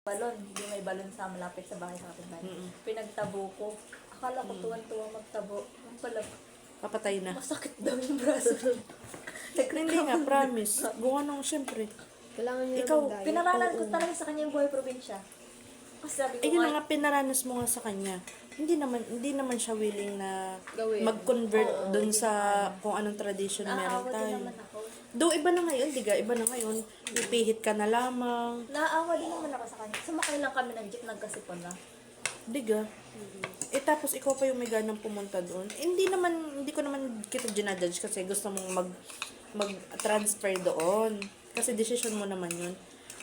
balon. Hindi may balon sa malapit sa bahay sa kapitbahay. Pinagtabo ko. Akala ko tuwan-tuwa magtabo. Ang pala, Papatay na. masakit daw yung braso. Hindi nga, promise. Bunga nung syempre. Kailangan nyo Ikaw, na mag-diet. Pinaralan ko talaga sa kanya yung buhay probinsya. Kasi sabi ko, Eh, yun na nga, pinaranas mo nga sa kanya. Hindi naman siya willing na Gawin. mag-convert dun sa kung anong tradition meron naaawa din tayo. naman ako. Do iba na ngayon, diga, iba na ngayon. Ipihit ka na lamang. Naaawa din naman ako sa kanya. Sumakay lang kami ng jeep, nagkasipon na. Diga. Eh tapos ikaw pa yung may ganang pumunta doon. Hindi ko naman kita ginadjudge kasi gusto mong mag-transfer doon. Kasi decision mo naman yun.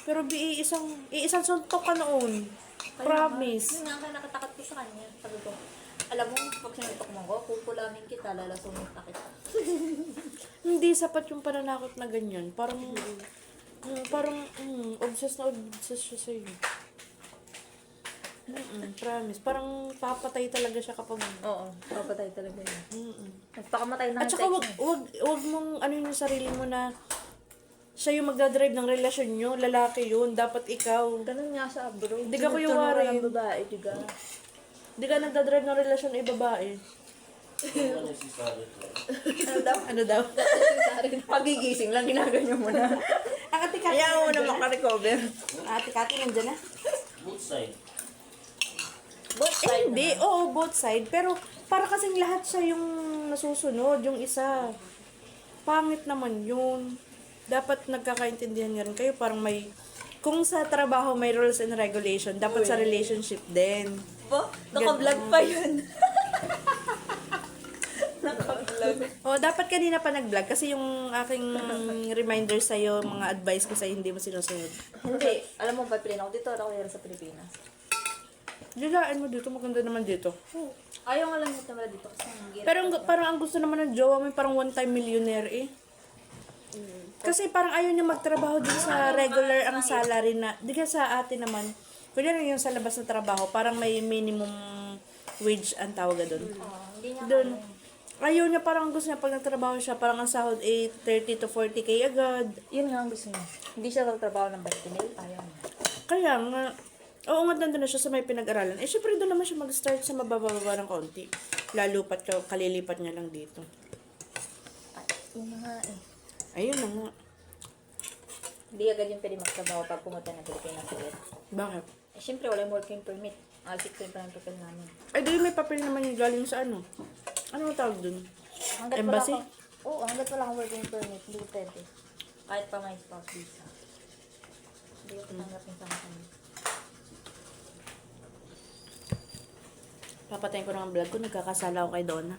Pero iisang suntok ka noon. Promise. Yun nga, kaya nakatakot ko sa kanya. Sabi ko, alam mo, pag sinuntok mo ko, pupulamin kita, lalasungin na kita. Hindi sapat yung pananakot na ganyan. Obsessed na obsessed siya sa'yo. Promise. Parang papatay talaga siya kapag... Oo, papatay talaga yun. Nagpakamatay na At saka wag mong ano yung sarili mo na siya yung magdadrive ng relasyon nyo, lalaki yun, dapat ikaw. Ganun nga sa abroad. Di ka Kuya Warren. ng babae, di ka. Di ka nagdadrive ng relasyon ay babae. Ano daw? Pagigising lang, ginaganyan mo na. Ang ate Kati Ayaw mo na makarecover. Ang ate Kati nandyan na? Both side. Both Eh, side hindi. Oo, both side. Pero para kasing lahat siya yung nasusunod, yung isa. Pangit naman yun. Dapat nagkakaintindihan nga rin kayo. Parang may... Kung sa trabaho may rules and regulation, dapat sa relationship din. po. Naka-vlog pa yun. Naka-vlog. Oh, dapat kanina pa nag-vlog kasi yung aking reminder sa'yo, mga advice ko sa'yo, hindi mo sinusunod. Hindi. Alam mo, papilin ako dito. Ako yun sa Pilipinas. Dilaan mo dito, maganda naman dito. Ayaw nga lang ito naman dito kasi ang hirap. Pero parang ang gusto naman ng jowa mo, parang one-time millionaire eh. Kasi parang ayaw niya magtrabaho din sa regular ang salary na, di ka sa atin naman, kunyari yung sa labas na trabaho, parang may minimum wage ang tawag doon. Hindi niya Doon, ayaw niya parang gusto niya pag nagtrabaho siya, parang ang sahod ay 30 to 40K agad. Yun nga ang gusto niya. Hindi siya magtrabaho ng Bastinil. Ayaw niya. Kaya nga, oo nga nandun na siya sa may pinag-aralan. Eh syempre doon naman siya mag-start sa mabababa ng konti. Lalupat ka, kalilipat niya lang dito. Yun nga eh. Ayun na nga. Hindi agad yung pwede magtrabaho pag pumunta ng Pilipinas ulit. Bakit? Eh, syempre, wala yung working permit. Siktin pa ng papel namin. Ay, doon may papel naman yung galing sa ano. Ano ang tawag doon? Embassy? Oo, hanggat wala kang working permit, hindi ko pwede. Kahit pa may spouse visa. Hindi ko tanggapin sa akin. Papatayin ko ng vlog ko, nagkakasala ako kay Donna.